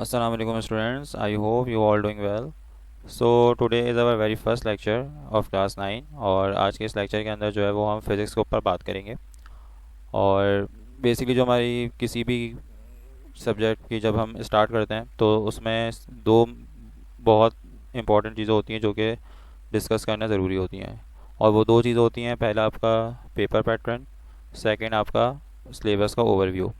Assalamu alaikum students. I hope you all doing well. So today is our very first lecture of class 9 और आज के इस lecture के अंदर जो है वो हम फिज़िक्स के ऊपर बात करेंगे। और बेसिकली जो हमारी किसी भी सब्जेक्ट की जब हम स्टार्ट करते हैं तो उसमें दो बहुत इंपॉर्टेंट चीज़ें होती हैं जो कि डिस्कस करना ज़रूरी होती हैं। और वो दो चीज़ें होती हैं, पहला आपका पेपर पैटर्न, सेकंड आपका सिलेबस का ओवरव्यू।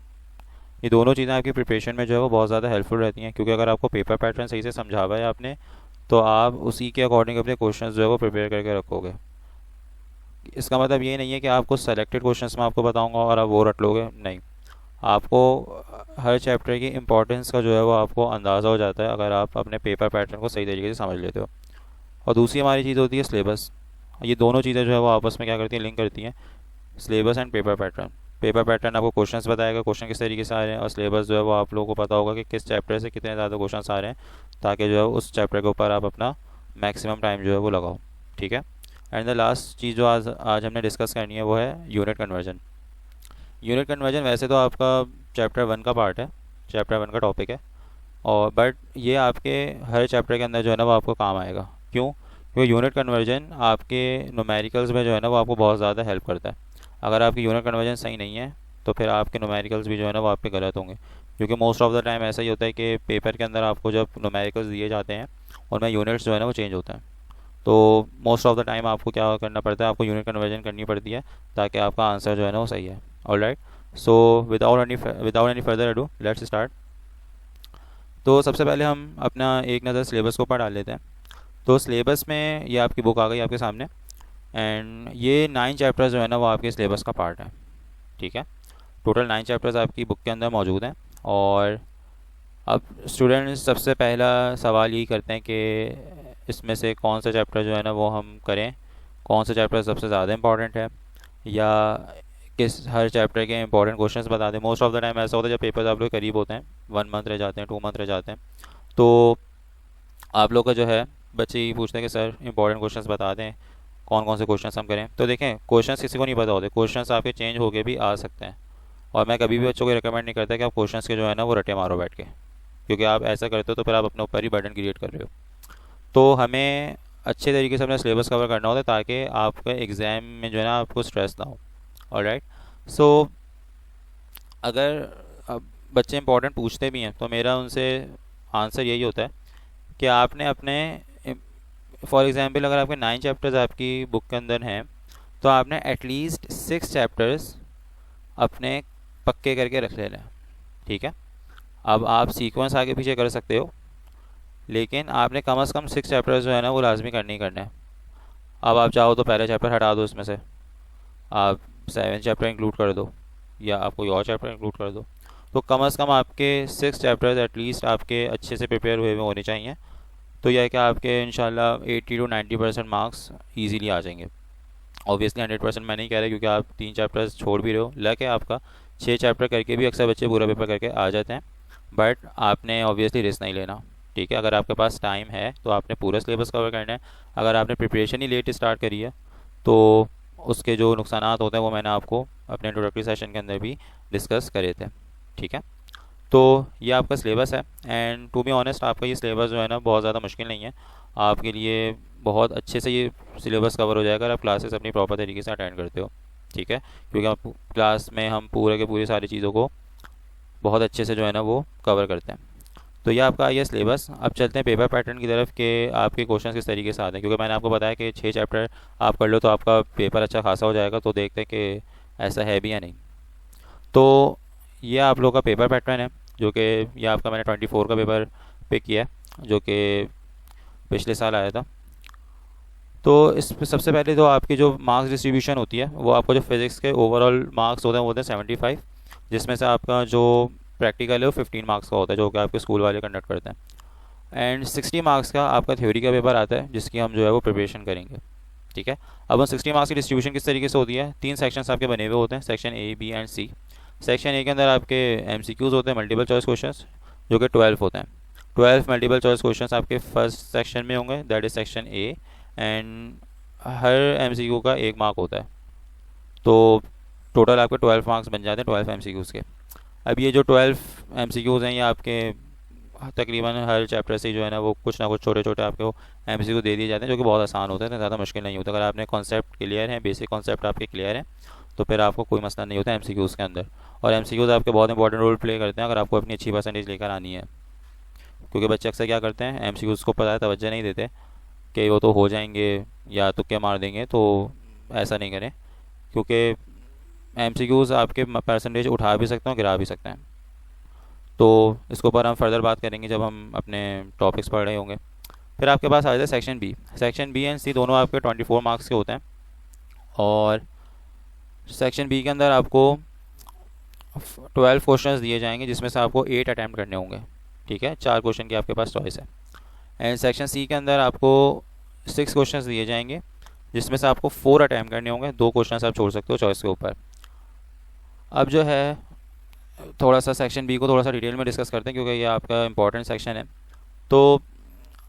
ये दोनों चीज़ें आपकी प्रिपरेशन में जो है वो बहुत ज़्यादा हेल्पफुल रहती हैं, क्योंकि अगर आपको पेपर पैटर्न सही से समझा हुआ है आपने तो आप उसी के अकॉर्डिंग अपने क्वेश्चंस जो है वो प्रिपेयर करके रखोगे। इसका मतलब ये नहीं है कि आपको सेलेक्टेड क्वेश्चंस में आपको बताऊंगा और आप वो रट लोगे, नहीं। आपको हर चैप्टर की इंपॉर्टेंस का जो है वो आपको अंदाज़ा हो जाता है अगर आप अपने पेपर पैटर्न को सही तरीके से समझ लेते हो। और दूसरी हमारी चीज़ होती है सिलेबस। ये दोनों चीज़ें जो है वो आपस में क्या करती हैं, लिंक करती हैं। Syllabus and paper pattern. Paper pattern आपको क्वेश्चंस बताएगा, क्वेश्चन किस तरीके से आ रहे हैं, और सिलेबस जो है वो आप लोगों को पता होगा कि किस चैप्टर से कितने ज़्यादा क्वेश्चंस आ रहे हैं, ताकि जो है उस चैप्टर के ऊपर आप अपना मैक्सिमम टाइम जो है वो लगाओ। ठीक है। एंड द लास्ट चीज़ जो आज आज हमने डिस्कस करनी है वो है यूनिट कन्वर्जन। यूनिट कन्वर्जन वैसे तो आपका चैप्टर 1 का पार्ट है, चैप्टर 1 का टॉपिक है। और बट ये आपके हर चैप्टर के अंदर जो है ना वो आपको काम आएगा। क्यों? क्योंकि यूनिट कन्वर्जन आपके न्यूमेरिकल्स में जो है ना वो आपको बहुत ज़्यादा हेल्प करता है। अगर आपकी यूनिट कन्वर्जन सही नहीं है तो फिर आपके न्यूमेरिकल्स भी जो है ना वो आपके गलत होंगे, क्योंकि मोस्ट ऑफ द टाइम ऐसा ही होता है कि पेपर के अंदर आपको जब न्यूमेरिकल्स दिए जाते हैं उनमें यूनिट्स जो है ना वो चेंज होता है। तो मोस्ट ऑफ द टाइम आपको क्या करना पड़ता है, आपको यूनिट कन्वर्जन करनी पड़ती है ताकि आपका आंसर जो है ना वो सही है। Alright. So without any further ado let's start. तो सबसे पहले हम अपना एक नज़र सिलेबस के ऊपर डाल लेते हैं। तो सिलेबस में ये आपकी बुक आ गई आपके सामने, एंड ये 9 चैप्टर्स जो है ना वो आपके सिलेबस का पार्ट है। ठीक है। टोटल 9 चैप्टर्स आपकी बुक के अंदर मौजूद हैं। और अब स्टूडेंट्स सबसे पहला सवाल यही करते हैं कि इसमें से कौन सा चैप्टर जो है ना वो हम करें, कौन सा चैप्टर सबसे ज़्यादा इंपॉर्टेंट है, या किस हर चैप्टर के इंपॉर्टेंट क्वेश्चंस बता दें। मोस्ट ऑफ द टाइम ऐसा होता है जब पेपर्स आप लोग के करीब होते हैं, 1 मंथ रह जाते हैं, 2 मंथ रह जाते हैं, तो आप लोग का जो है बच्चे ही पूछते हैं कि सर इंपॉर्टेंट क्वेश्चंस बता दें, कौन कौन से क्वेश्चंस हम करें। तो देखें, क्वेश्चंस किसी को नहीं पता होते, क्वेश्चंस आपके चेंज होके भी आ सकते हैं। और मैं कभी भी बच्चों को रिकमेंड नहीं करता कि आप क्वेश्चंस के जो है ना वो रटे मारो बैठ के, क्योंकि आप ऐसा करते हो तो फिर आप अपने ऊपर ही बर्डन क्रिएट कर रहे हो। तो हमें अच्छे तरीके से अपना सिलेबस कवर करना होता है ताकि आपका एग्ज़ाम में जो है ना आपको स्ट्रेस ना हो। ऑलराइट। सो अगर अब बच्चे इंपॉर्टेंट पूछते भी हैं तो मेरा उनसे आंसर यही होता है कि आपने अपने, फॉर एग्ज़ाम्पल अगर आपके 9 चैप्टर्स आपकी बुक के अंदर हैं तो आपने एटलीस्ट 6 चैप्टर्स अपने पक्के करके रख लेना है। ठीक है। अब आप सीक्वेंस आगे पीछे कर सकते हो, लेकिन आपने कम से कम 6 चैप्टर्स जो है ना वो लाजमी करने ही करना है। अब आप चाहो तो पहला चैप्टर हटा दो, इसमें से आप 7 चैप्टर इंक्लूड कर दो, या आप कोई और चैप्टर इंक्लूड कर दो। तो कम से कम आपके 6 चैप्टर्स एटलीस्ट आपके अच्छे से प्रिपेयर हुए हुए होने चाहिए। तो यह है कि आपके इंशाल्लाह 80 to 90% मार्क्स ईजीली आ जाएंगे। ऑब्वियसली 100% मैं नहीं कह रहा, क्योंकि आप 3 चैप्टर्स छोड़ भी रहे हो, लक है आपका। 6 चैप्टर करके भी अक्सर बच्चे पूरा पेपर करके आ जाते हैं, बट आपने ऑब्वियसली रिस्क नहीं लेना। ठीक है। अगर आपके पास टाइम है तो आपने पूरा सिलेबस कवर करना है। अगर आपने प्रिपरेशन ही लेट स्टार्ट करी है तो उसके जो नुकसान होते हैं वो मैंने आपको अपने इंट्रोडक्टरी सेशन के अंदर भी डिस्कस करे थे। ठीक है। तो ये आपका सिलेबस है, एंड टू बी ऑनेस्ट आपका ये सिलेबस जो है ना बहुत ज़्यादा मुश्किल नहीं है आपके लिए। बहुत अच्छे से ये सिलेबस कवर हो जाएगा अगर आप क्लासेस अपनी प्रॉपर तरीके से अटेंड करते हो। ठीक है। क्योंकि आप क्लास में हम पूरे के पूरी सारी चीज़ों को बहुत अच्छे से जो है ना वो कवर करते हैं। तो ये आपका ये सिलेबस। अब चलते हैं पेपर पैटर्न की तरफ कि आपके क्वेश्चंस किस तरीके से आते हैं, क्योंकि मैंने आपको बताया कि 6 चैप्टर आप कर लो तो आपका पेपर अच्छा खासा हो जाएगा। तो देखते हैं कि ऐसा है भी या नहीं। तो ये आप लोग का पेपर पैटर्न है, जो कि ये आपका मैंने 24 का पेपर पिक किया है, जो कि पिछले साल आया था। तो इस सबसे पहले तो आपकी जो मार्क्स डिस्ट्रीब्यूशन होती है वो आपको जो फिज़िक्स के ओवरऑल मार्क्स होते हैं वो होते हैं 75, जिसमें से आपका जो प्रैक्टिकल है वो 15 मार्क्स का होता है, जो कि आपके स्कूल वाले कंडक्ट करते हैं। एंड 60 मार्क्स का आपका थ्योरी का पेपर आता है, जिसकी हम जो है वो प्रिपरेशन करेंगे। ठीक है। अब उन 60 मार्क्स की डिस्ट्रीब्यूशन किस तरीके से होती है, 3 सेक्शंस आपके बने हुए होते हैं, section A, B and C. Section A के अंदर आपके एमसीक्यूज़ होते हैं, मल्टीपल चॉइस क्वेश्चंस, जो कि 12 होते हैं। 12 मल्टीपल चॉइस क्वेश्चंस आपके फर्स्ट सेक्शन में होंगे, that is section A. And her MCQ का 1 मार्क होता है। तो टोटल आपके 12 मार्क्स बन जाते हैं 12 एमसीक्यूज़ के। अब ये जो 12 एमसीक्यूज़ हैं ये आपके तकरीबन हर चैप्टर से जो है ना वो कुछ ना कुछ छोटे छोटे आपको एमसीक्यू दे दिए जाते हैं, जो कि बहुत आसान होते हैं, ज़्यादा मुश्किल नहीं होता। अगर आपने कॉन्सेप्ट क्लियर है, बेसिक कॉन्सेप्ट आपके क्लियर है, तो फिर आपको कोई मसला नहीं होता एमसीक्यूज़ के अंदर। और एमसीक्यूज़ आपके बहुत इंपॉर्टेंट रोल प्ले करते हैं अगर आपको अपनी अच्छी परसेंटेज लेकर आनी है, क्योंकि बच्चे अक्सर क्या करते हैं, एमसीक्यूज़ को पता है तवज्जो नहीं देते कि वो तो हो जाएंगे या तुक्के मार देंगे। तो ऐसा नहीं करें, क्योंकि एमसीक्यूज़ आपके परसेंटेज उठा भी सकते हैं और गिरा भी सकते हैं। तो इसके ऊपर हम फर्दर बात करेंगे जब हम अपने टॉपिक्स पढ़ रहे होंगे। फिर आपके पास आ जाता है section B. Section B and C दोनों आपके 24 मार्क्स के होते हैं। और सेक्शन बी के अंदर आपको 12 क्वेश्चंस दिए जाएंगे, जिसमें से आपको 8 अटैम्प्ट करने होंगे। ठीक है, 4 क्वेश्चन की आपके पास चॉइस है। एंड सेक्शन सी के अंदर आपको 6 क्वेश्चंस दिए जाएंगे, जिसमें से आपको 4 अटैम्प्ट करने होंगे। 2 क्वेश्चन आप छोड़ सकते हो चॉइस के ऊपर। अब जो है थोड़ा सा सेक्शन बी को थोड़ा सा डिटेल में डिस्कस करते हैं, क्योंकि ये आपका इंपॉर्टेंट सेक्शन है। तो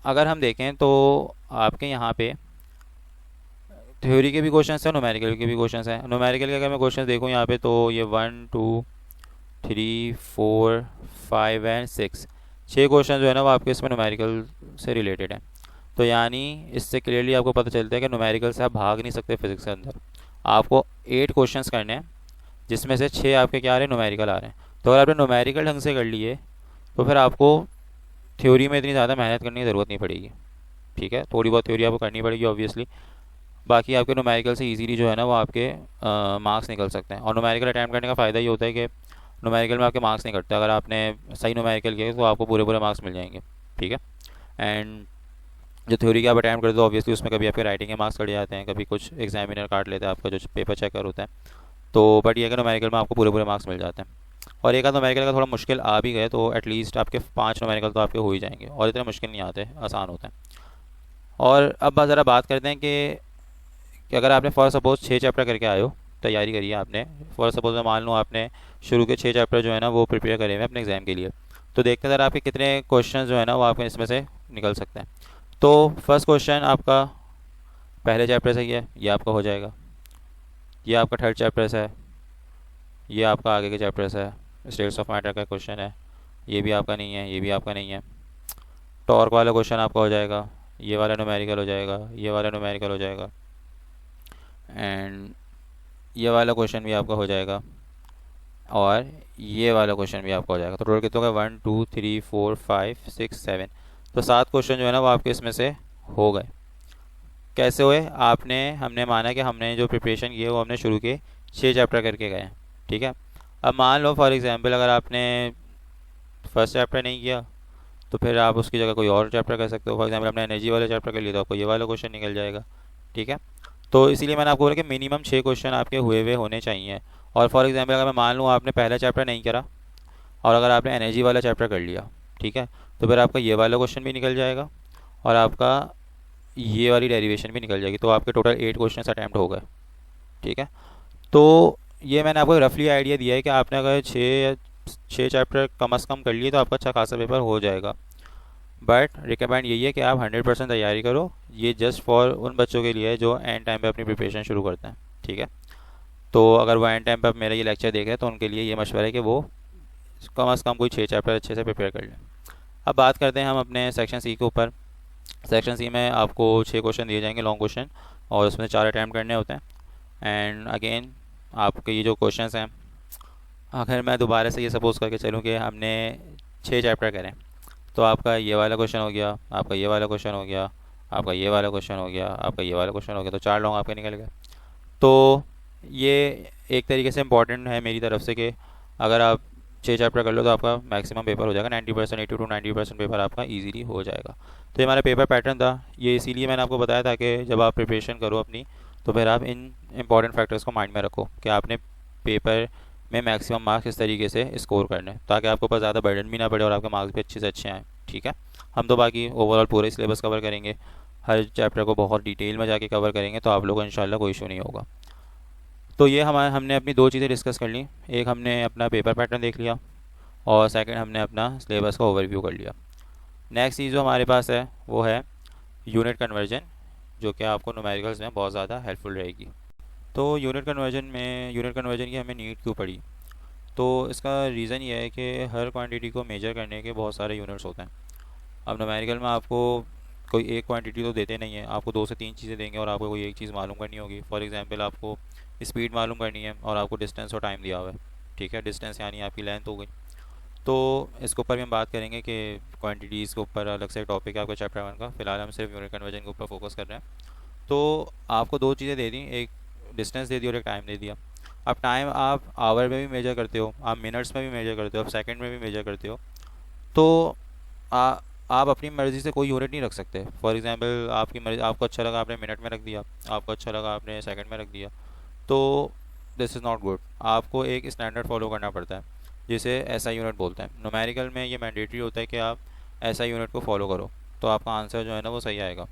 अगर हम देखें तो आपके यहाँ पे थ्योरी के भी क्वेश्चन हैं, न्यूमेरिकल के भी क्वेश्चन हैं। न्यूमेरिकल के अगर मैं क्वेश्चन देखूँ यहाँ पे, तो ये 1 2 3 4 5 एंड 6, 6 क्वेश्चन जो है ना वो आपके इसमें न्यूमेरिकल से रिलेटेड हैं। तो यानी इससे क्लियरली आपको पता चलता है कि न्यूमेरिकल से आप भाग नहीं सकते फिजिक्स के अंदर। आपको 8 क्वेश्चंस करने हैं, जिसमें से 6 आपके क्या आ रहे हैं, न्यूमेरिकल आ रहे हैं। तो अगर आपने न्यूमेरिकल ढंग से कर लिए तो फिर आपको थ्योरी में इतनी ज़्यादा मेहनत करने की ज़रूरत नहीं पड़ेगी। ठीक है, थोड़ी बहुत थ्योरी आपको करनी पड़ेगी ऑब्वियसली, बाकी आपके न्यूमेरिकल से इजीली जो है ना वो आपके मार्क्स निकल सकते हैं। और न्यूमेरिकल अटैम्प्ट करने का फ़ायदा ये होता है कि न्यूमेरिकल में आपके मार्क्स नहीं कटते। अगर आपने सही न्यूमेरिकल किया तो आपको पूरे पूरे मार्क्स मिल जाएंगे। ठीक है। एंड जो थ्योरी के आप अटैम्प्ट करते हो ऑब्वियसली उसमें कभी आपके राइटिंग के मार्क्स कट जाते हैं, कभी कुछ एग्जामिनर काट लेता है आपका जो पेपर चेकर होता है। तो बट ये कि न्यूमेरिकल में आपको पूरे पूरे मार्क्स मिल जाते हैं। और एक आध न्यूमेरिकल का थोड़ा मुश्किल आ भी गए तो एटलीस्ट आपके 5 न्यूमेरिकल तो आपके हो ही जाएंगे, और इतने मुश्किल नहीं आते, आसान होते हैं। और अब ज़रा बात करते हैं कि अगर आपने फॉर सपोज 6 चैप्टर करके आए हो, तैयारी करी है आपने, फॉर सपोज मैं मान लूँ आपने शुरू के 6 चैप्टर जो है ना वो प्रिपेयर करे हुए अपने एग्ज़ाम के लिए, तो देखते हैं ज़रा आपके कितने क्वेश्चन जो है ना वो आपके इसमें से निकल सकते हैं। तो फर्स्ट क्वेश्चन आपका पहले चैप्टर से ही है, ये आपका हो जाएगा। ये आपका थर्ड चैप्टर से है, ये आपका आगे के चैप्टर से है, स्टेट्स ऑफ मैटर का क्वेश्चन है, ये भी आपका नहीं है, ये भी आपका नहीं है। टॉर्क वाला क्वेश्चन आपका हो जाएगा, ये वाला न्यूमेरिकल हो जाएगा, ये वाला न्यूमेरिकल हो जाएगा, एंड ये वाला क्वेश्चन भी आपका हो जाएगा, और ये वाला क्वेश्चन भी आपका हो जाएगा। तो टोटल कितने हो गए, 1 2 3 4 5 6 7। तो 7 क्वेश्चन जो है ना वो आपके इसमें से हो गए। कैसे हुए, हमने माना कि हमने जो प्रिपरेशन की है वो हमने शुरू के 6 चैप्टर करके गए। ठीक है। अब मान लो फॉर एग्जांपल अगर आपने फर्स्ट चैप्टर नहीं किया तो फिर आप उसकी जगह कोई और चैप्टर कर सकते हो। फॉर एग्जांपल आपने एनर्जी वाला चैप्टर कर लिया तो आपको ये वाला क्वेश्चन निकल जाएगा। ठीक है। तो इसीलिए मैंने आपको बोला कि मिनिमम 6 क्वेश्चन आपके हुए हुए होने चाहिए। और फॉर एग्जांपल अगर मैं मान लूँ आपने पहला चैप्टर नहीं करा और अगर आपने एनर्जी वाला चैप्टर कर लिया, ठीक है, तो फिर आपका ये वाला क्वेश्चन भी निकल जाएगा और आपका ये वाली डेरिवेशन भी निकल जाएगी। तो आपके टोटल 8 क्वेश्चन अटैम्प्ट हो गए। ठीक है। तो ये मैंने आपको रफली आइडिया दिया है कि आपने अगर 6 चैप्टर कम अज़ कम कर लिए तो आपका अच्छा खासा पेपर हो जाएगा। बट रिकमेंड यही है कि आप 100% तैयारी करो। ये जस्ट फॉर उन बच्चों के लिए है जो एंड टाइम पे अपनी प्रिपरेशन शुरू करते हैं। ठीक है। तो अगर वो एंड टाइम पे मेरा ये लेक्चर देख रहे हैं तो उनके लिए ये मशवरा है कि वो कम अज़ कम कोई 6 चैप्टर अच्छे से प्रिपेयर कर लें। अब बात करते हैं हम अपने सेक्शन सी के ऊपर। सेक्शन सी में आपको 6 क्वेश्चन दिए जाएंगे, लॉन्ग क्वेश्चन, और उसमें 4 अटैम्प्ट करने होते हैं। एंड अगेन आपके ये जो क्वेश्चन हैं, अगर मैं दोबारा से ये सपोज़ करके चलूँ कि हमने 6 चैप्टर करें, तो आपका ये वाला क्वेश्चन हो गया, आपका ये वाला क्वेश्चन हो गया, आपका ये वाला क्वेश्चन हो गया, आपका ये वाला क्वेश्चन हो गया, तो 4 लॉन्ग आपके निकल गए। तो ये एक तरीके से इंपॉर्टेंट है मेरी तरफ से कि अगर आप 6 चैप्टर कर लो तो आपका मैक्सिमम पेपर हो जाएगा, 90%, 80 to 90% पेपर आपका इजीली हो जाएगा। तो ये हमारा पेपर पैटर्न था। ये इसीलिए मैंने आपको बताया था कि जब आप प्रिपरेशन करो अपनी, तो फिर आप इन इंपॉर्टेंट फैक्टर्स को माइंड में रखो कि आपने पेपर में मैक्सिमम मार्क्स इस तरीके से स्कोर करने, ताकि आपके ऊपर ज़्यादा बर्डन भी ना पड़े और आपके मार्क्स भी अच्छे से अच्छे आएँ। ठीक है। हम तो बाकी ओवरऑल पूरे सिलेबस कवर करेंगे, हर चैप्टर को बहुत डिटेल में जाके कवर करेंगे, तो आप लोगों को इंशाल्लाह कोई इशू नहीं होगा। तो ये हमने अपनी 2 चीज़ें डिस्कस कर ली। एक हमने अपना पेपर पैटर्न देख लिया और सेकंड हमने अपना सिलेबस का ओवरव्यू कर लिया। नेक्स्ट चीज़ जो हमारे पास है वो है यूनिट कन्वर्जन, जो कि आपको न्यूमेरिकल्स में बहुत ज़्यादा हेल्पफुल रहेगी। तो यूनिट कन्वर्जन की हमें नीड क्यों पड़ी? तो इसका रीज़न ये है कि हर क्वांटिटी को मेजर करने के बहुत सारे यूनिट्स होते हैं। अब न्यूमेरिकल में आपको कोई एक क्वांटिटी तो देते नहीं है, आपको दो से तीन चीज़ें देंगे और आपको कोई एक चीज़ मालूम करनी होगी। फॉर एग्जांपल आपको स्पीड मालूम करनी है और आपको डिस्टेंस और टाइम दिया हुआ है। ठीक है, डिस्टेंस यानी आपकी लेंथ हो गई। तो इसके ऊपर भी हम बात करेंगे कि क्वांटिटीज़ के ऊपर अलग से टॉपिक है आपका चैप्टर 1 का। फिलहाल हम सिर्फ यूनिट कन्वर्जन के ऊपर फोकस कर रहे हैं। तो आपको दो चीज़ें दे दी, एक डिस्टेंस दे दी और एक टाइम दे दिया। अब टाइम आप आवर में भी मेजर करते हो, आप मिनट्स में भी मेजर करते हो, आप सेकंड में भी मेजर करते हो। तो आ, आप अपनी मर्ज़ी से कोई यूनिट नहीं रख सकते। फॉर एग्जांपल आपकी मर्ज़ी, आपको अच्छा लगा आपने मिनट में रख दिया, आपको अच्छा लगा आपने सेकंड में रख दिया। तो दिस इज़ नॉट गुड। आपको एक स्टैंडर्ड फॉलो करना पड़ता है जिसे एसआई यूनिट बोलते हैं। न्यूमेरिकल में ये मैंडेटरी होता है कि आप एसआई यूनिट को फॉलो करो, तो आपका आंसर जो है ना वो सही आएगा।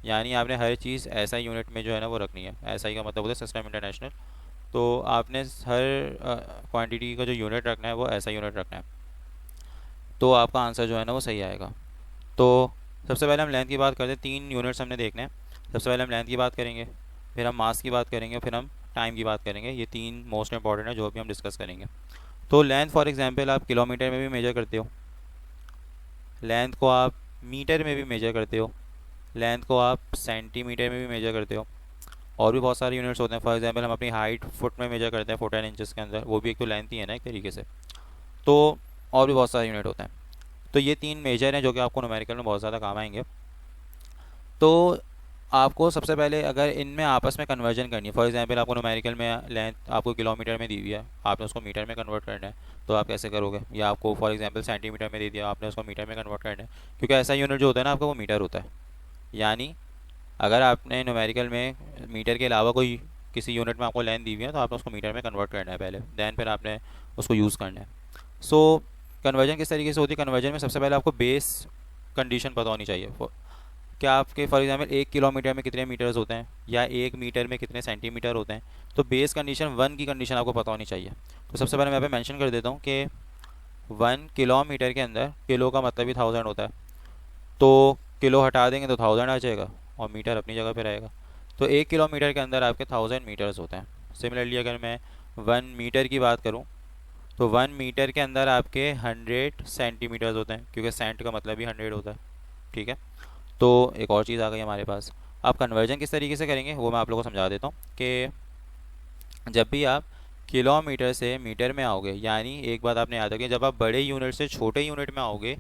यानी आपने हर चीज़ एसआई यूनिट में जो है ना वो रखनी है। एसआई का मतलब होता है सिस्टम इंटरनेशनल। तो आपने हर क्वांटिटी का जो यूनिट रखना है वो एसआई यूनिट रखना है, तो आपका आंसर जो है ना वो सही आएगा। तो सबसे पहले हम लेंथ की बात करते हैं। तीन यूनिट्स हमने देखने हैं। सबसे पहले हम लेंथ की बात करेंगे, फिर हम मास की बात करेंगे, फिर हम टाइम की बात करेंगे। ये तीन मोस्ट इंपॉर्टेंट है जो अभी हम डिस्कस करेंगे। तो लेंथ फॉर एग्जांपल आप किलोमीटर में भी मेजर करते हो, लेंथ को आप मीटर में भी मेजर करते हो, लेंथ को आप सेंटीमीटर में भी मेजर करते हो। और भी बहुत सारे यूनिट्स होते हैं। फॉर एग्जांपल हम अपनी हाइट फुट में मेजर करते हैं, फुट एंड इंचेस के अंदर, वो भी एक तो लेंथ ही है ना एक तरीके से। तो और भी बहुत सारे यूनिट होते हैं। तो ये तीन मेजर हैं जो कि आपको न्यूमेरिकल में बहुत ज़्यादा काम आएंगे। तो आपको सबसे पहले अगर इनमें आपस में कन्वर्जन करनी है, फॉर एग्जांपल आपको न्यूमेरिकल में लेंथ आपको किलोमीटर में दी हुई है, आपने उसको मीटर में कन्वर्ट करना है, तो आप कैसे करोगे? या आपको फॉर एग्जांपल सेंटीमीटर में दे दिया, आपने उसको मीटर में कन्वर्ट करना है, क्योंकि ऐसा यूनिट जो होता है ना आपका वो मीटर होता है। यानी अगर आपने न्यूमेरिकल में मीटर के अलावा कोई किसी यूनिट में आपको लेंथ दी हुई है तो आपने उसको मीटर में कन्वर्ट करना है पहले, देन फिर आपने उसको यूज़ करना है। सो कन्वर्जन किस तरीके से होती है? कन्वर्जन में सबसे पहले आपको बेस कंडीशन पता होनी चाहिए। क्या आपके फॉर एग्जांपल 1 किलोमीटर में कितने मीटर्स होते हैं या 1 मीटर में कितने सेंटीमीटर होते हैं। तो बेस कंडीशन 1 की कंडीशन आपको पता होनी चाहिए। तो सबसे पहले मैं यहाँ पे मेंशन कर देता हूँ कि 1 किलोमीटर के अंदर किलो का मतलब ही 1000 होता है। तो किलो हटा देंगे तो 1000 आ जाएगा और मीटर अपनी जगह पे रहेगा। तो 1 किलोमीटर के अंदर आपके 1000 मीटर्स होते हैं। सिमिलरली अगर मैं 1 मीटर की बात करूँ तो 1 मीटर के अंदर आपके 100 सेंटीमीटर्स होते हैं, क्योंकि सेंट का मतलब ही 100 होता है। ठीक है। तो एक और चीज़ आ गई हमारे पास। आप कन्वर्जन किस तरीके से करेंगे वो मैं आप लोगों को समझा देता हूँ कि जब भी आप किलोमीटर से मीटर में आओगे, यानी एक बात आपने याद रखी, जब आप बड़े यूनिट से छोटे यूनिट में आओगे,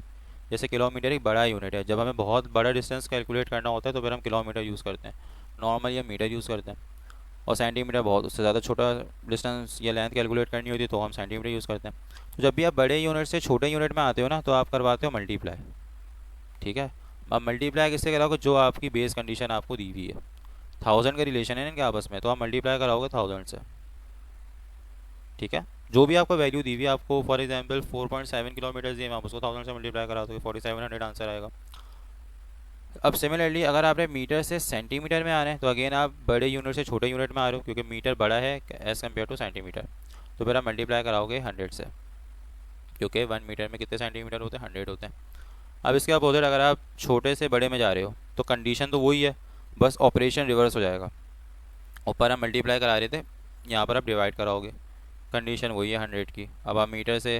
जैसे किलोमीटर एक बड़ा यूनिट है, जब हमें बहुत बड़ा डिस्टेंस कैलकुलेट करना होता है तो फिर हम किलोमीटर यूज़ करते हैं, नॉर्मली हम मीटर यूज़ करते हैं। और सेंटीमीटर बहुत उससे ज़्यादा छोटा डिस्टेंस या लेंथ कैलकुलेट करनी होती है तो हम सेंटीमीटर यूज़ करते हैं। तो जब भी आप बड़े यूनिट से छोटे यूनिट में आते हो ना तो आप करवाते हो मल्टीप्लाई। ठीक है। अब मल्टीप्लाई किससे कराओगे? जो आपकी बेस कंडीशन आपको दी हुई है। 1000 का रिलेशन है ना इनके आपस में, तो आप मल्टीप्लाई कराओगे 1000 से। ठीक है। जो भी आपको वैल्यू दी हुई है, आपको फॉर एग्जांपल 4.7 किलोमीटर दिए, आप उसको 1000 से मल्टीप्लाई करा दोगे, 4700 आंसर आएगा। अब सिमिलरली अगर आपने मीटर से सेंटीमीटर में आ रहे हैं तो अगेन आप बड़े यूनिट से छोटे यूनिट में आ रहे हो, क्योंकि मीटर बड़ा है एज़ कम्पेयर टू सेंटीमीटर। तो फिर आप मल्टीप्लाई कराओगे 100 से, क्योंकि 1 मीटर में कितने सेंटीमीटर होते हैं? 100 होते हैं। अब इसके अपोजिट अगर आप छोटे से बड़े में जा रहे हो तो कंडीशन तो वही है, बस ऑपरेशन रिवर्स हो जाएगा। ऊपर हम मल्टीप्लाई करा रहे थे, यहाँ पर आप डिवाइड कराओगे, कंडीशन वही है 100 की। अब आप मीटर से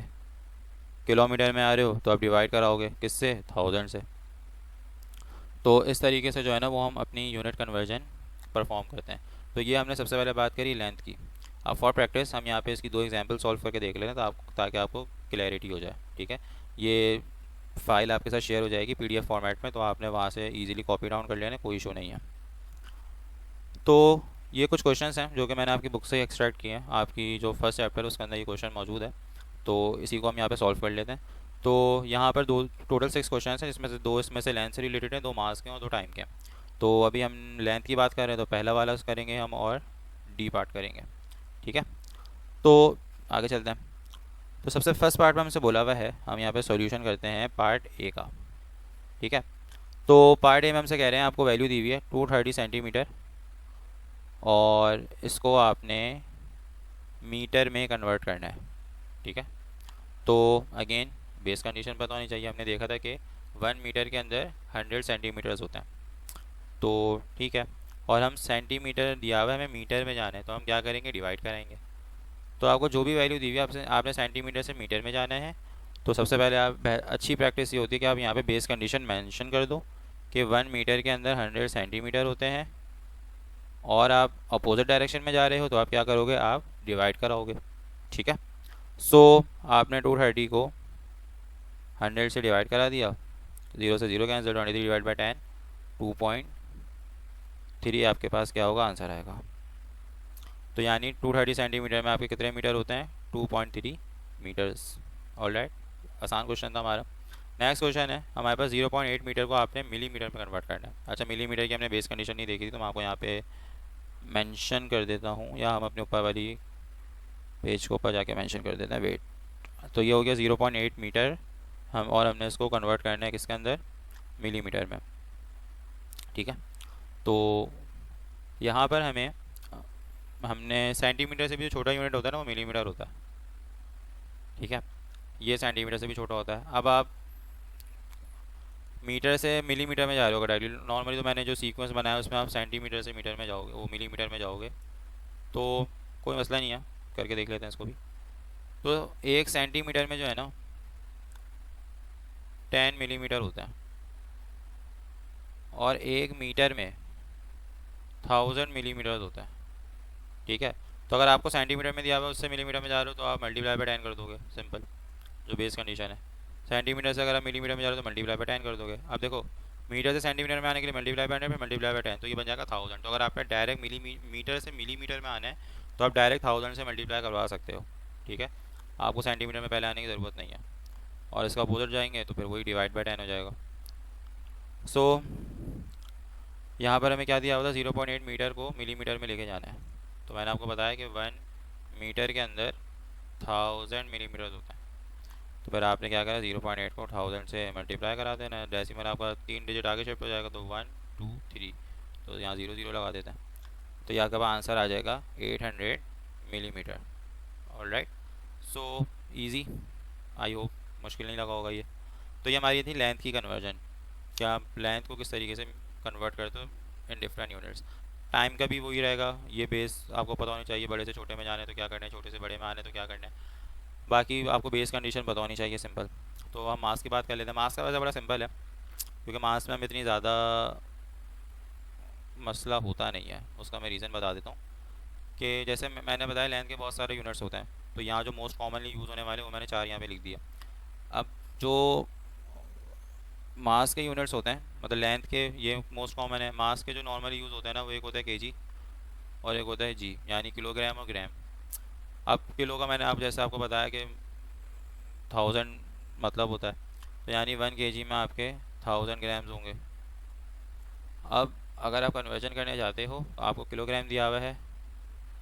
किलोमीटर में आ रहे हो तो आप डिवाइड कराओगे किससे? 1000 से। तो इस तरीके से जो है ना वो हम अपनी यूनिट कन्वर्जन परफॉर्म करते हैं। तो ये हमने सबसे पहले बात करी लेंथ की। अब फॉर प्रैक्टिस हम यहाँ पे इसकी दो एग्जांपल सॉल्व करके देख लेते हैं ताकि आपको क्लैरिटी हो जाए। ठीक है। ये फाइल आपके साथ शेयर हो जाएगी पीडीएफ फॉर्मेट में, तो आपने वहाँ से इजीली कॉपी डाउन कर लेना, कोई इशू नहीं है। तो ये कुछ क्वेश्चंस हैं जो कि मैंने आपकी बुक से एक्सट्रैक्ट किए हैं। आपकी जो फर्स्ट चैप्टर है उसके अंदर ये क्वेश्चन मौजूद है, तो इसी को हम यहाँ पे सॉल्व कर लेते हैं। तो यहाँ पर दो टोटल 6 क्वेश्चन हैं, जिसमें से दो इसमें से लेंथ से रिलेटेड हैं, दो मास के और दो टाइम के हैं। तो अभी हम लेंथ की बात कर रहे हैं तो पहला वाला करेंगे हम और डी पार्ट करेंगे। ठीक है। तो आगे चलते हैं। तो सबसे फर्स्ट पार्ट में हमसे बोला हुआ है, हम यहाँ पे सॉल्यूशन करते हैं पार्ट ए का। ठीक है। तो पार्ट ए में हमसे कह रहे हैं आपको वैल्यू दी हुई है 230 सेंटीमीटर और इसको आपने मीटर में कन्वर्ट करना है। ठीक है। तो अगेन बेस कंडीशन पता होनी चाहिए। हमने देखा था कि 1 मीटर के अंदर 100 सेंटीमीटर्स होते हैं। तो ठीक है। और हम सेंटीमीटर दिया हुआ है, हमें मीटर में जाना है, तो हम क्या करेंगे? डिवाइड कराएंगे। तो आपको जो भी वैल्यू दी हुई है आपसे आपने सेंटीमीटर से मीटर में जाना है। तो सबसे पहले आप अच्छी प्रैक्टिस ये होती है कि आप यहाँ पे बेस कंडीशन मेंशन कर दो कि 1 मीटर के अंदर 100 सेंटीमीटर होते हैं, और आप अपोजिट डायरेक्शन में जा रहे हो तो आप क्या करोगे, आप डिवाइड कराओगे। ठीक है। सो आपने 230 को 100 से डिवाइड करा दिया, 0 से 0 कैंसिल, 23 डिवाइड बाई 10, 2.3 आपके पास क्या होगा, आंसर आएगा। तो यानी 230 सेंटीमीटर में आपके कितने मीटर होते हैं, 2.3 मीटर्स। ऑल राइट, आसान क्वेश्चन था हमारा। नेक्स्ट क्वेश्चन है हमारे पास, 0.8 मीटर को आपने मिलीमीटर में कन्वर्ट करना है। अच्छा, मिलीमीटर की हमने बेस कंडीशन नहीं देखी थी, तो मैं आपको यहाँ पे मेंशन कर देता हूँ, या हम अपने ऊपर वाली पेज के ऊपर जाके मेंशन कर देते हैं। वेट, तो ये हो गया 0.8 मीटर और हमने इसको कन्वर्ट करना है किसके अंदर, मिलीमीटर में। ठीक है। तो यहाँ पर हमने सेंटीमीटर से भी जो छोटा यूनिट होता है ना, वो मिलीमीटर होता है। ठीक है, ये सेंटीमीटर से भी छोटा होता है। अब आप मीटर से मिलीमीटर में जा रहे हो डायरेक्टली, नॉर्मली तो मैंने जो सीक्वेंस बनाया उसमें आप सेंटीमीटर से मीटर में जाओगे, वो मिलीमीटर में जाओगे, तो कोई मसला नहीं है, करके देख लेते हैं इसको भी। तो 1 सेंटीमीटर में जो है ना 10 मिलीमीटर होता है, और 1 मीटर में 1000 मिलीमीटर होता है। ठीक है। तो अगर आपको सेंटीमीटर में दिया हुआ है उससे मिलीमीटर में जा रहे हो तो आप मल्टीप्लाई बाय 10 कर दोगे, सिंपल, जो बेस कंडीशन है। सेंटीमीटर से अगर आप मिलीमीटर में जा रहे हो तो मल्टीप्लाई बाय 10 कर दोगे। अब देखो, मीटर से सेंटीमीटर में आने के लिए मल्टीप्लाई बाय 100, फिर मल्टीप्लाई बाय 10, तो ये बन जाएगा 1000। तो अगर आपने डायरेक्ट मिलीमीटर से मिलीमीटर में आना है तो आप डायरेक्ट 1000 से मल्टीप्लाई करवा सकते हो। ठीक है, आपको सेंटीमीटर में पहले आने की ज़रूरत नहीं है, और इसका अपोजिट जाएंगे तो फिर वही डिवाइड बाय 10 हो जाएगा। सो यहाँ पर हमें क्या दिया हुआ था, 0.8 मीटर को मिलीमीटर में लेके जाना है। तो मैंने आपको बताया कि 1 मीटर के अंदर 1000 मिलीमीटर होता है। तो फिर आपने क्या करा, 0.8 को 1000 से मल्टीप्लाई करा देना, डेसिमल आपका 3 डिजिट आगे शिफ्ट हो जाएगा, तो 1 2 3, तो यहाँ 0 0 लगा देते हैं, तो यहाँ का आंसर आ जाएगा 800 millimetre. All right, so easy, I hope मुश्किल नहीं लगा होगा ये। तो ये हमारी थी लेंथ की कन्वर्जन, क्या आप लेंथ को किस तरीके से कन्वर्ट करते हो इन डिफरेंट यूनिट्स। टाइम का भी वही रहेगा, ये बेस आपको पता होनी चाहिए, बड़े से छोटे में जाने तो क्या करना है, छोटे से बड़े में आने तो क्या करना है। बाकी आपको बेस कंडीशन पता होनी चाहिए, सिंपल। तो हम मास की बात कर लेते हैं। मास का वैसे बड़ा सिंपल है, क्योंकि मास में हम इतनी ज़्यादा मसला होता नहीं है। उसका मैं रीज़न बता देता हूँ कि जैसे मैंने बताया लेंथ के बहुत सारे यूनिट्स होते हैं, तो यहाँ जो मोस्ट कॉमनली यूज़ होने वाले वो मैंने 4 यहाँ पे लिख दिया। अब जो मास के यूनिट्स होते हैं, मतलब लेंथ के, ये मोस्ट कॉमन है। मास के जो नॉर्मली यूज़ होते हैं ना, वो एक होता है केजी और एक होता है जी, यानी किलोग्राम और ग्राम। अब किलो का मैंने आप जैसे आपको बताया कि 1000 मतलब होता है, तो यानी 1 kg में आपके 1000 ग्राम्स होंगे। अब अगर आप कन्वर्जन करने जाते हो तो आपको किलोग्राम दिया हुआ है,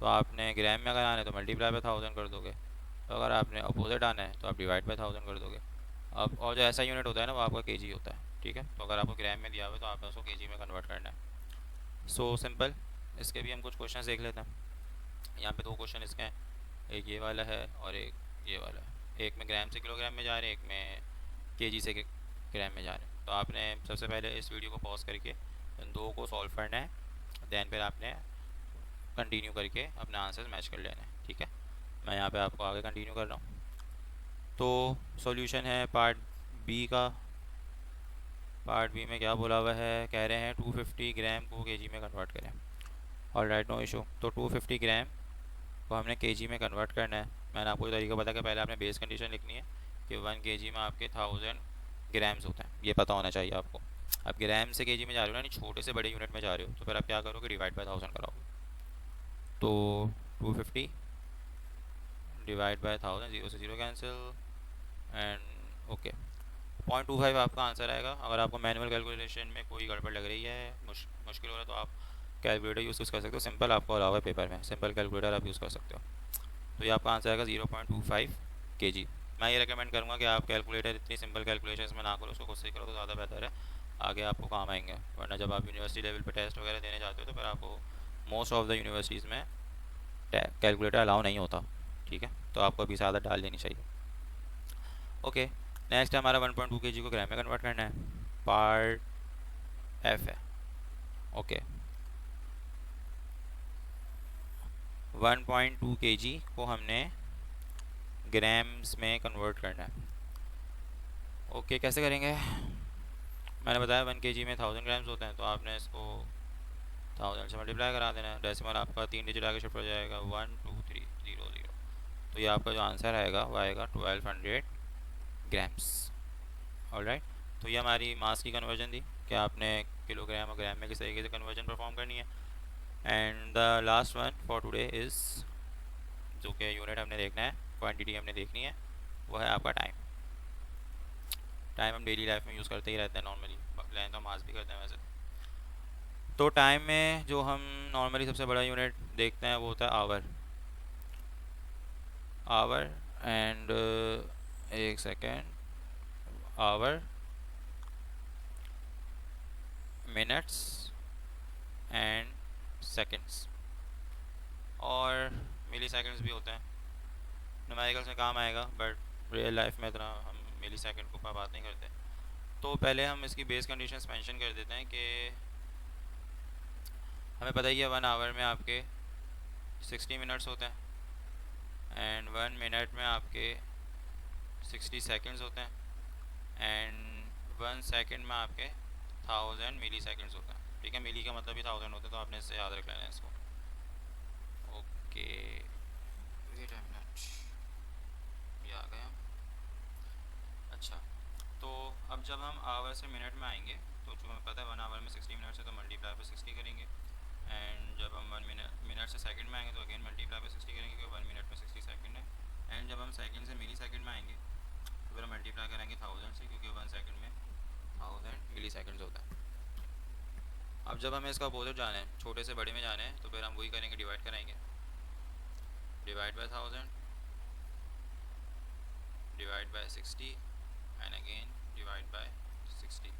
तो आपने ग्राम में अगर आना है तो मल्टीप्लाई बाय 1000 कर दोगे, तो अगर आपने अपोजिट आना है तो आप डिवाइड बाय 1000 कर दोगे। अब और जो ऐसा यूनिट होता है ना, वो आपका केजी होता है। ठीक है, तो अगर आपको ग्राम में दिया हुआ है तो आपने उसको केजी में कन्वर्ट करना है। सो सिंपल, इसके भी हम कुछ क्वेश्चन देख लेते हैं। यहाँ पे 2 क्वेश्चन इसके हैं, एक ये वाला है और एक ये वाला है। एक में ग्राम से किलोग्राम में जा रहे हैं, एक में केजी से ग्राम में जा रहे हैं। तो आपने सबसे पहले इस वीडियो को पॉज करके इन 2 को सॉल्व करना है, देन फिर आपने कंटिन्यू करके अपने आंसर्स मैच कर लेना है। ठीक है, मैं यहाँ पे आपको आगे कंटिन्यू कर रहा हूँ। तो सॉल्यूशन है पार्ट बी का। पार्ट बी में क्या बोला हुआ है, कह रहे हैं 250 ग्राम को केजी में कन्वर्ट करें। All right, no issue. तो 250 ग्राम को हमने केजी में कन्वर्ट करना है। मैंने आपको ये तरीका बताया कि पहले आपने बेस कंडीशन लिखनी है कि 1 kg में आपके 1000 ग्राम्स होते हैं, ये पता होना चाहिए आपको। अब ग्राम से केजी में जा रहे हो ना, यानी छोटे से बड़े यूनिट में जा रहे हो, तो फिर आप क्या करोगे, डिवाइड बाय 1000 कराओगे। तो 250 डिवाइड बाय 1000, 0 से 0 कैंसिल, एंड ओके, 0.25 आपका आंसर आएगा। अगर आपको मैनुअल कैलकुलेशन में कोई गड़बड़ लग रही है, मुश्किल हो रहा है, तो आप कैलकुलेटर यूज़ कर सकते हो। सिंपल आपको अलावा है पेपर में, सिंपल कैलकुलेटर आप यूज़ कर सकते हो। तो ये आपका आंसर आएगा 0.25 kg। मैं ये रेकमेंड करूँगा कि आप कैलकुलेटर इतनी सिंपल कैलकुलेशंस में ना करो, उसको खुद से करो तो ज़्यादा बेहतर है, आगे आपको काम आएंगे। वरना जब आप यूनिवर्सिटी लेवल पे टेस्ट वगैरह देने जाते हो तो फिर आपको मोस्ट ऑफ द यूनिवर्सिटीज़ में कैलकुलेटर अलाउ नहीं होता। ठीक है, तो आपको अभी ज़्यादा डाल देनी चाहिए। ओके, नेक्स्ट हमारा 1.2 kg को ग्राम में कन्वर्ट करना है, पार्ट एफ है। ओके, 1.2 kg को हमने ग्राम्स में कन्वर्ट करना है। ओके, कैसे करेंगे? मैंने बताया 1 kg में 1000 ग्राम्स होते हैं, तो आपने इसको 1000 से मल्टीप्लाई करा देना है। डेसिमल आपका 3 डिजिट आगे शिफ्ट हो जाएगा, 12300। तो ये आपका जो आंसर आएगा वो आएगा 1200 ग्राम्स। ऑलराइट, तो ये हमारी मास की कन्वर्जन थी कि आपने किलोग्राम और ग्राम में किस तरीके से कन्वर्जन परफॉर्म करनी है। And the last one for today is, जो कि यूनिट हमने देखना है, क्वांटिटी हमने देखनी है, वो है आपका टाइम। टाइम हम डेली लाइफ में यूज़ करते ही रहते हैं नॉर्मली, लेंथ और मास भी करते हैं वैसे। तो टाइम में जो हम नॉर्मली सबसे बड़ा यूनिट देखते हैं वो होता है आवर। आवर एंड एक second, hour, minutes and seconds, और मिली सेकंड्स भी होते हैं। न्यूमेरिकल्स में काम आएगा, बट रियल लाइफ में इतना हम मिली सेकंड को बात नहीं करते। तो पहले हम इसकी बेस कंडीशंस मेंशन कर देते हैं कि हमें पता ही है 1 आवर में आपके 60 मिनट्स होते हैं, एंड 1 मिनट में आपके 60 सेकंड्स होते हैं, एंड 1 सेकंड में आपके 1000 मिली सेकंड्स होते हैं। ठीक है, मिली का मतलब ही 1000 होता है, तो आपने इससे याद रख लेना है इसको। ओके, वेट अ मिनट, ये आ गया। अच्छा, तो अब जब हम आवर से मिनट में आएंगे, तो जो हमें पता है 1 आवर में 60 मिनट है, तो मल्टीप्लाई पे 60 करेंगे। एंड जब हम 1 मिनट से सेकंड में आएंगे, तो अगेन मल्टीप्लाई पे 60 करेंगे, क्योंकि 1 मिनट में 60 सेकंड है। एंड जब हम सेकंड से मिली सेकंड में आएंगे, तो फिर हम मल्टीप्लाई करेंगे 1000 से, क्योंकि 1 सेकंड में 1000 मिली सेकंड्स होता है। अब जब हमें इसका अपोजिट जाना है, छोटे से बड़े में जाना है, तो फिर हम वही करेंगे, डिवाइड कराएंगे। Divide by 1000, divide by 60 and again divide by 60।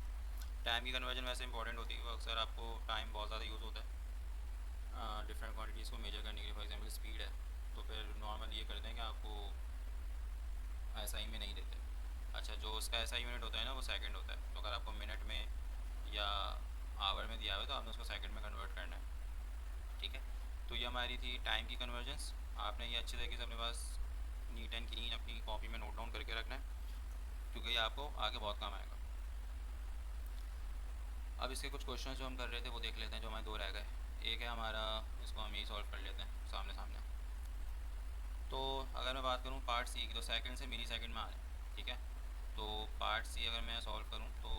Time की कन्वर्जन वैसे इंपॉर्टेंट होती है, वो अक्सर आपको टाइम बहुत ज़्यादा यूज़ होता है डिफरेंट क्वांटिटीज़ को मेजर करने के लिए। फॉर एग्जांपल स्पीड है, तो फिर नॉर्मल ये करते हैं कि आपको एसआई में नहीं देते। अच्छा, जो उसका एसआई यूनिट होता है ना, वो सेकंड होता है। तो अगर आपको मिनट में या आवर में दिया हुआ है, तो आपने उसको सेकंड में कन्वर्ट करना है। ठीक है, तो ये हमारी थी टाइम की कन्वर्जेंस। आपने ये अच्छी तरीके से अपने पास नीट एंड क्लीन अपनी कॉपी में नोट डाउन करके रखना है, क्योंकि ये आपको आगे बहुत काम आएगा। अब इसके कुछ क्वेश्चन जो हम कर रहे थे वो देख लेते हैं, जो हमारे दो रह गए। एक है हमारा, इसको हम यही सॉल्व कर लेते हैं सामने सामने। तो अगर मैं बात करूँ पार्ट सी की, तो सेकंड से मिली सेकंड में आ रहे हैं। ठीक है, तो पार्ट सी अगर मैं सॉल्व करूँ, तो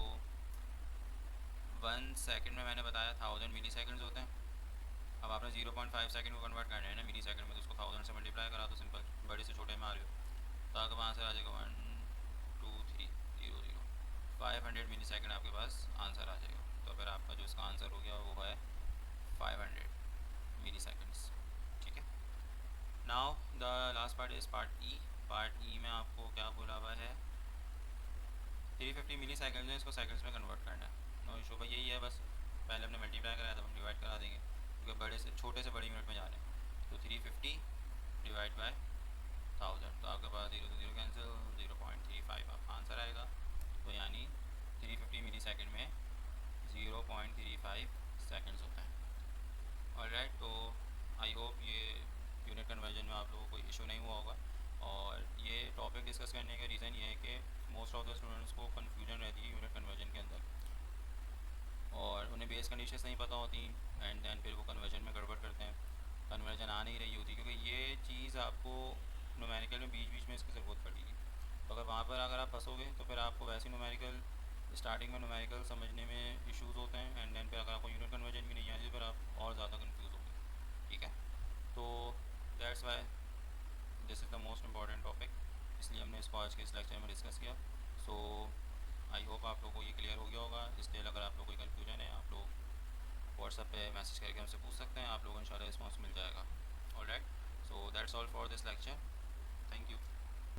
1 सेकंड में मैंने बताया 1000 मिली सेकंड्स होते हैं। अब आपने 0.5 सेकंड को कन्वर्ट करना है ना मिली सेकंड में, तो उसको 1000 से मल्टीप्लाई करा तो सिंपल, बड़े से छोटे में आ रहे हो, तो आपके पास आंसर आ जाएगा 12300। 500 मिली सेकंड आपके पास आंसर आ जाएगा। तो फिर आपका जो इसका आंसर हो गया वो है 500 मिली सेकंड्स। ठीक है, now the last part is part E. Part E में आपको क्या बोला हुआ है, 350 मिली सेकंड है, इसको सेकंड्स में कन्वर्ट करना है। नो इशू भाई, यही है बस, पहले हमने मल्टीप्लाई कराया था, हम डिवाइड करा देंगे, क्योंकि बड़े से छोटे से बड़ी यूनिट में जा रहे हैं। तो 350 डिवाइड बाय 1000, तो आपके पास 0 से 0 कैंसिल, 0.35 आपका आंसर आएगा। तो यानी 350 मिली सेकेंड में 0.35 सेकेंड्स होता है। ऑलराइट, तो आई होप ये यूनिट कन्वर्जन में आप लोगों को कोई इशू नहीं हुआ होगा। और ये टॉपिक डिस्कस करने का रीज़न ये है कि मोस्ट ऑफ द स्टूडेंट्स को कन्फ्यूजन रहती है यूनिट कन्वर्जन के अंदर, और उन्हें बेस कंडीशंस नहीं पता होती, एंड देन फिर वो कन्वर्जन में गड़बड़ करते हैं, कन्वर्जन आ नहीं रही होती, क्योंकि ये चीज़ आपको न्यूमेरिकल में बीच बीच में इसकी ज़रूरत पड़ेगी। तो अगर आप फंसोगे, तो फिर आपको वैसे न्यूमेरिकल स्टार्टिंग में न्यूमेरिकल समझने में इश्यूज़ होते हैं, एंड देन फिर अगर आपको यूनिट कन्वर्जन भी नहीं आती, तो फिर आप और ज़्यादा कन्फ्यूज़ होगे। ठीक है, तो that's why this is the most important topic, इसलिए हमने इसको आज के इस लेक्चर में डिस्कस किया। सो आई होप आप लोगों को ये क्लियर हो गया होगा। इसलिए अगर आप लोग कोई कन्फ्यूजन है, आप लोग व्हाट्सएप पे मैसेज करके हमसे पूछ सकते हैं, आप लोगों को इंशाल्लाह रिस्पॉन्स मिल जाएगा। Alright, so that's all for this lecture. Thank you.